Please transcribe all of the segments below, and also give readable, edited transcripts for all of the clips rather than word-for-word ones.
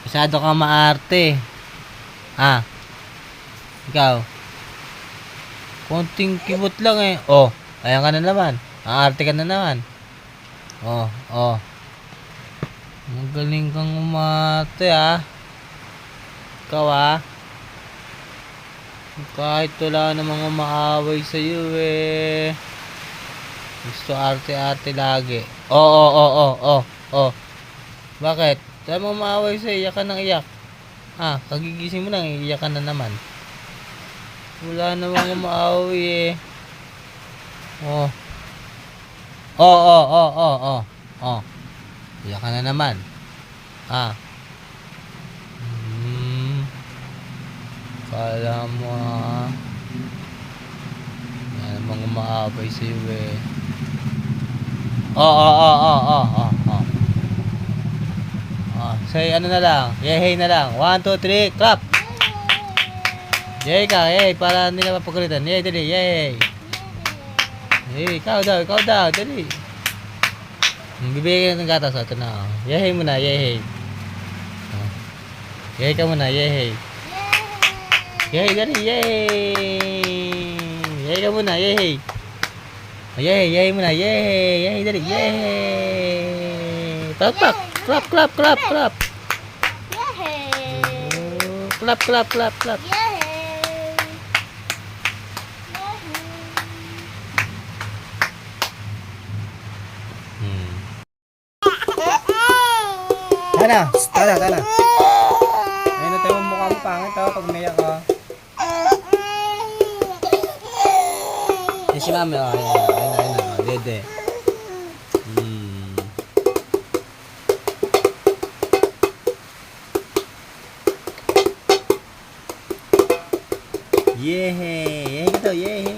Masyado ka maarte. Ah, ikaw. Konting kibot lang eh. Oh, ayan ka na naman. Aarte ka na naman. Oh, oh. Magaling kang umarte ah. Ikaw ah. Kahit wala namang umaaway sa'yo eh. Gusto arte-arte lagi. Oh. Bakit? Dahil mo umaaway sa'yo, iyak ka ng iyak. Ah, kagigising mo lang, iyak ka na naman. Wala namang umaaway eh. Oh. Oh. Iyak ka na naman. Ah. Kala mo ah. Wala namang umaaway sa'yo eh. Oh. Say ano na lang. Yehey na lang. 1, 2, 3, clap. Yehey ka, yehey. Para hindi na mapagalitan. Yehey, dali, yehey. Yehey, ikaw daw, dali. Bibigyan ka ng gatas. Ito na. Yehey muna, yehey. Yehey ka muna, yehey. Yehey, dali, yehey. Yehey ka muna, yehey. Yehey muna, yehey. Yehey, dali, yehey. Clap. Clap. Yehey. Clap. Tana. Ayun na tayo ang mukha mo pangit ha, pag umiyak ka. Yan si mami, ayun na, dede. Yehey ka daw, yehey.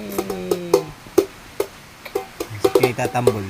Sige, tatambol.